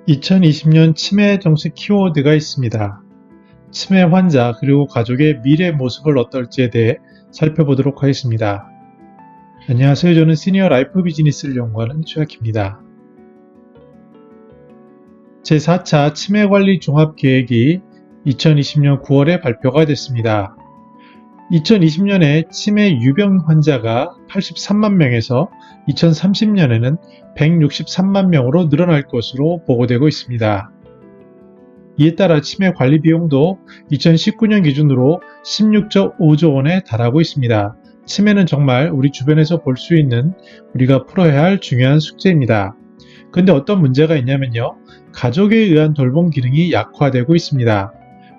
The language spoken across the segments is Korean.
2020년 치매 정책 키워드가 있습니다. 치매 환자 그리고 가족의 미래 모습을 어떨지에 대해 살펴보도록 하겠습니다. 안녕하세요. 저는 시니어 라이프 비즈니스를 연구하는 최학입니다. 제4차 치매관리 종합계획이 2020년 9월에 발표가 됐습니다. 2020년에 치매 유병 환자가 83만 명에서 2030년에는 163만 명으로 늘어날 것으로 보고되고 있습니다. 이에 따라 치매 관리 비용도 2019년 기준으로 16.5조 원에 달하고 있습니다. 치매는 정말 우리 주변에서 볼 수 있는 우리가 풀어야 할 중요한 숙제입니다. 근데 어떤 문제가 있냐면요. 가족에 의한 돌봄 기능이 약화되고 있습니다.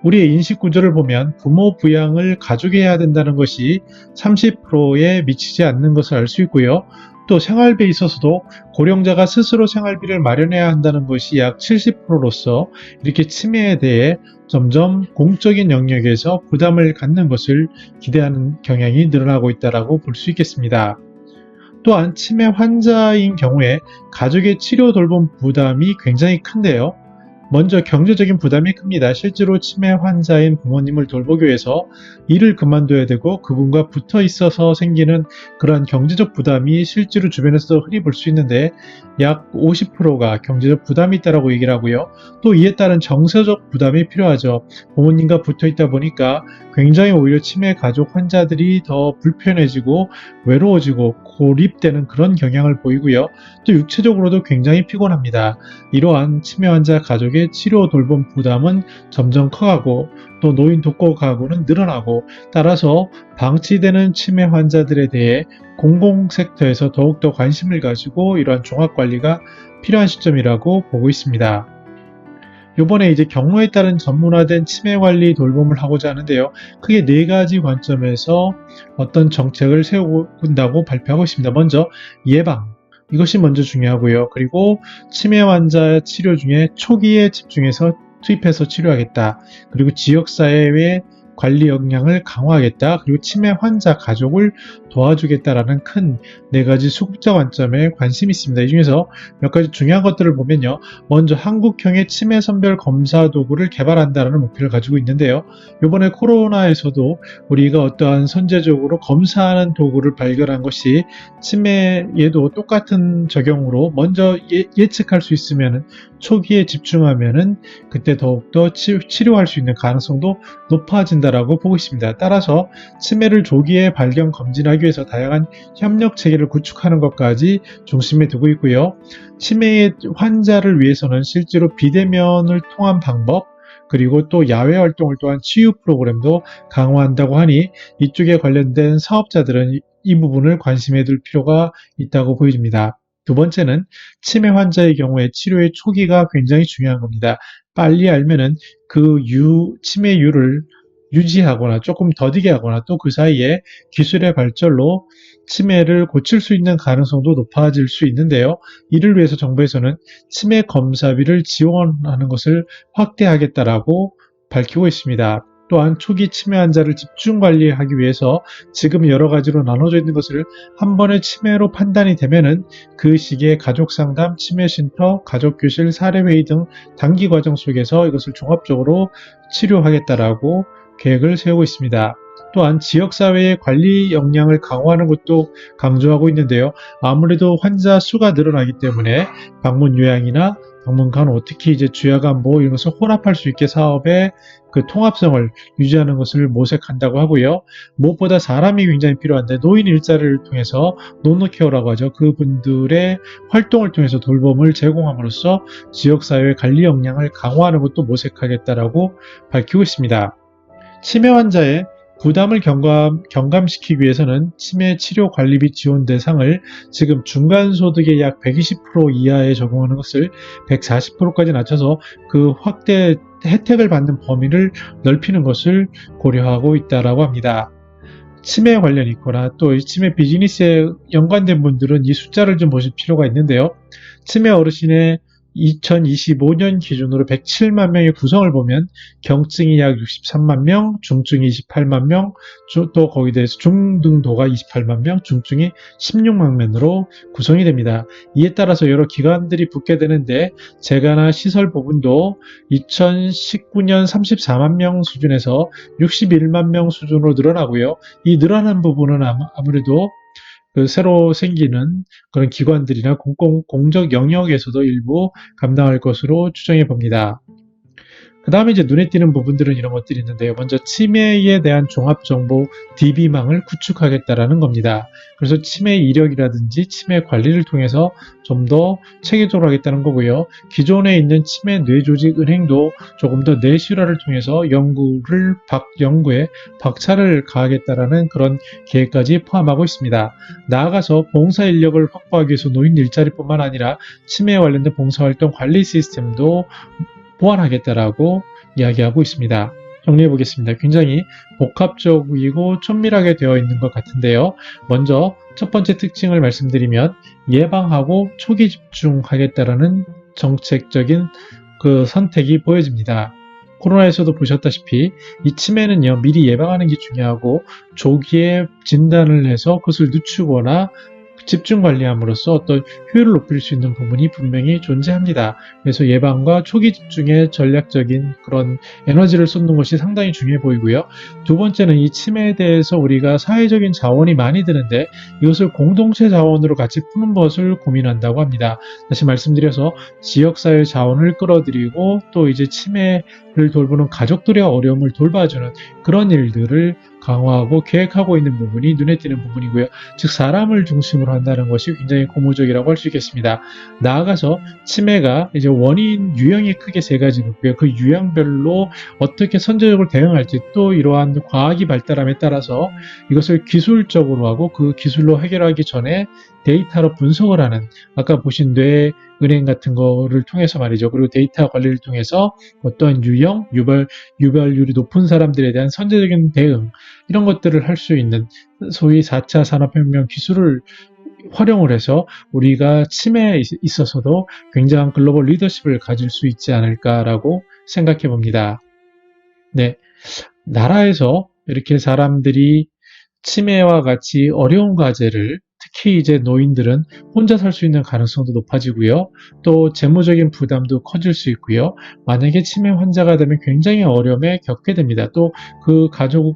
우리의 인식 구조를 보면 부모 부양을 가족이 해야 된다는 것이 30%에 미치지 않는 것을 알 수 있고요. 또 생활비에 있어서도 고령자가 스스로 생활비를 마련해야 한다는 것이 약 70%로서 이렇게 치매에 대해 점점 공적인 영역에서 부담을 갖는 것을 기대하는 경향이 늘어나고 있다고 볼 수 있겠습니다. 또한 치매 환자인 경우에 가족의 치료 돌봄 부담이 굉장히 큰데요. 먼저 경제적인 부담이 큽니다. 실제로 치매 환자인 부모님을 돌보기 위해서 일을 그만둬야 되고 그분과 붙어 있어서 생기는 그러한 경제적 부담이 실제로 주변에서도 흔히 볼 수 있는데 약 50%가 경제적 부담이 있다고 얘기를 하고요. 또 이에 따른 정서적 부담이 필요하죠. 부모님과 붙어 있다 보니까 굉장히 오히려 치매 가족 환자들이 더 불편해지고 외로워지고 고립되는 그런 경향을 보이고요. 또 육체적으로도 굉장히 피곤합니다. 이러한 치매 환자 가족의 치료 돌봄 부담은 점점 커가고 또 노인 독거 가구는 늘어나고 따라서 방치되는 치매 환자들에 대해 공공섹터에서 더욱더 관심을 가지고 이러한 종합관리가 필요한 시점이라고 보고 있습니다. 이번에 이제 경로에 따른 전문화된 치매 관리 돌봄을 하고자 하는데요. 크게 4가지 관점에서 어떤 정책을 세운다고 발표하고 있습니다. 먼저 예방. 이것이 먼저 중요하고요. 그리고 치매 환자 치료 중에 초기에 집중해서 투입해서 치료하겠다. 그리고 지역사회의 관리 역량을 강화하겠다. 그리고 치매 환자 가족을 도와주겠다라는 큰 4가지 수급자 관점에 관심이 있습니다. 이 중에서 몇 가지 중요한 것들을 보면요. 먼저 한국형의 치매 선별 검사 도구를 개발한다는 목표를 가지고 있는데요. 이번에 코로나에서도 우리가 어떠한 선제적으로 검사하는 도구를 발견한 것이 치매에도 똑같은 적용으로 먼저 예측할 수 있으면 초기에 집중하면은 그때 더욱더 치료할 수 있는 가능성도 높아진다라고 보고 있습니다. 따라서 치매를 조기에 발견 검진하기 위해서 다양한 협력 체계를 구축하는 것까지 중심에 두고 있고요. 치매 환자를 위해서는 실제로 비대면을 통한 방법 그리고 또 야외 활동을 통한 치유 프로그램도 강화한다고 하니 이쪽에 관련된 사업자들은 이 부분을 관심에 둘 필요가 있다고 보여집니다. 두 번째는 치매 환자의 경우에 치료의 초기가 굉장히 중요한 겁니다. 빨리 알면은 그 치매율을 유지하거나 조금 더디게 하거나 또 그 사이에 기술의 발전로 치매를 고칠 수 있는 가능성도 높아질 수 있는데요. 이를 위해서 정부에서는 치매 검사비를 지원하는 것을 확대하겠다라고 밝히고 있습니다. 또한 초기 치매 환자를 집중 관리하기 위해서 지금 여러 가지로 나눠져 있는 것을 한 번에 치매로 판단이 되면은 그 시기에 가족상담, 치매쉼터, 가족교실, 사례회의 등 단기 과정 속에서 이것을 종합적으로 치료하겠다라고 계획을 세우고 있습니다. 또한 지역사회의 관리 역량을 강화하는 것도 강조하고 있는데요. 아무래도 환자 수가 늘어나기 때문에 방문 요양이나 방문 간호, 특히 이제 주야간보 이런 것을 혼합할 수 있게 사업의 그 통합성을 유지하는 것을 모색한다고 하고요. 무엇보다 사람이 굉장히 필요한데 노인 일자리를 통해서 노노케어라고 하죠. 그분들의 활동을 통해서 돌봄을 제공함으로써 지역사회의 관리 역량을 강화하는 것도 모색하겠다라고 밝히고 있습니다. 치매 환자의 부담을 경감시키기 위해서는 치매 치료 관리비 지원 대상을 지금 중간소득의 약 120% 이하에 적용하는 것을 140%까지 낮춰서 그 확대 혜택을 받는 범위를 넓히는 것을 고려하고 있다고 합니다. 치매 관련이 있거나 또 치매 비즈니스에 연관된 분들은 이 숫자를 좀 보실 필요가 있는데요. 치매 어르신의 2025년 기준으로 107만 명의 구성을 보면 경증이 약 63만 명, 중증이 28만 명, 또 거기에 대해서 중등도가 28만 명, 중증이 16만 명으로 구성이 됩니다. 이에 따라서 여러 기관들이 붙게 되는데 재가나 시설 부분도 2019년 34만 명 수준에서 61만 명 수준으로 늘어나고요. 이 늘어난 부분은 아무래도 그 새로 생기는 그런 기관들이나 공적 영역에서도 일부 감당할 것으로 추정해 봅니다. 그 다음에 이제 눈에 띄는 부분들은 이런 것들이 있는데요. 먼저 치매에 대한 종합정보 DB망을 구축하겠다라는 겁니다. 그래서 치매 이력이라든지 치매 관리를 통해서 좀 더 체계적으로 하겠다는 거고요. 기존에 있는 치매 뇌조직 은행도 조금 더 뇌실화를 통해서 연구에 박차를 가하겠다라는 그런 계획까지 포함하고 있습니다. 나아가서 봉사 인력을 확보하기 위해서 노인 일자리뿐만 아니라 치매에 관련된 봉사활동 관리 시스템도 보완하겠다라고 이야기하고 있습니다. 정리해 보겠습니다. 굉장히 복합적이고 천밀하게 되어 있는 것 같은데요. 먼저 첫 번째 특징을 말씀드리면 예방하고 초기 집중하겠다라는 정책적인 그 선택이 보여집니다. 코로나에서도 보셨다시피 이 치매는요, 미리 예방하는 게 중요하고 조기에 진단을 해서 그것을 늦추거나 집중 관리함으로써 어떤 효율을 높일 수 있는 부분이 분명히 존재합니다. 그래서 예방과 초기 집중에 전략적인 그런 에너지를 쏟는 것이 상당히 중요해 보이고요. 두 번째는 이 치매에 대해서 우리가 사회적인 자원이 많이 드는데 이것을 공동체 자원으로 같이 푸는 것을 고민한다고 합니다. 다시 말씀드려서 지역사회 자원을 끌어들이고 또 이제 치매를 돌보는 가족들의 어려움을 돌봐주는 그런 일들을 강화하고 계획하고 있는 부분이 눈에 띄는 부분이고요. 즉 사람을 중심으로 한다는 것이 굉장히 고무적이라고 할 수 있겠습니다. 나아가서 치매가 이제 원인 유형이 크게 세 가지가 있고요. 그 유형별로 어떻게 선제적으로 대응할지 또 이러한 과학이 발달함에 따라서 이것을 기술적으로 하고 그 기술로 해결하기 전에 데이터로 분석을 하는 아까 보신 뇌 은행 같은 거를 통해서 말이죠. 그리고 데이터 관리를 통해서 어떠한 유형, 유발률이 높은 사람들에 대한 선제적인 대응 이런 것들을 할 수 있는 소위 4차 산업혁명 기술을 활용을 해서 우리가 치매에 있어서도 굉장한 글로벌 리더십을 가질 수 있지 않을까라고 생각해 봅니다. 네, 나라에서 이렇게 사람들이 치매와 같이 어려운 과제를 특히 이제 노인들은 혼자 살 수 있는 가능성도 높아지고요. 또 재무적인 부담도 커질 수 있고요. 만약에 치매 환자가 되면 굉장히 어려움에 겪게 됩니다. 또 그 가족이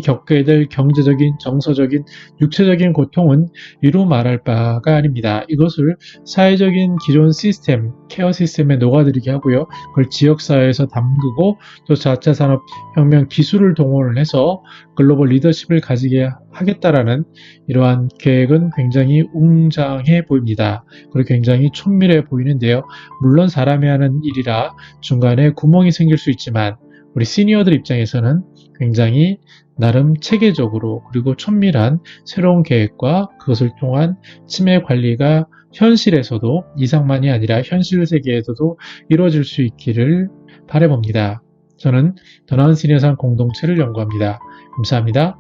겪게 될 경제적인, 정서적인, 육체적인 고통은 이루 말할 바가 아닙니다. 이것을 사회적인 기존 시스템, 케어 시스템에 녹아들이게 하고요. 그걸 지역사회에서 담그고 또 4차 산업혁명 기술을 동원을 해서 글로벌 리더십을 가지게 하겠다라는 이러한 계획은 굉장히 웅장해 보입니다. 그리고 굉장히 촌밀해 보이는데요. 물론 사람이 하는 일이라 중간에 구멍이 생길 수 있지만 우리 시니어들 입장에서는 굉장히 나름 체계적으로 그리고 촌밀한 새로운 계획과 그것을 통한 치매 관리가 현실에서도 이상만이 아니라 현실 세계에서도 이루어질 수 있기를 바라봅니다. 저는 더 나은 시니어상 공동체를 연구합니다. 감사합니다.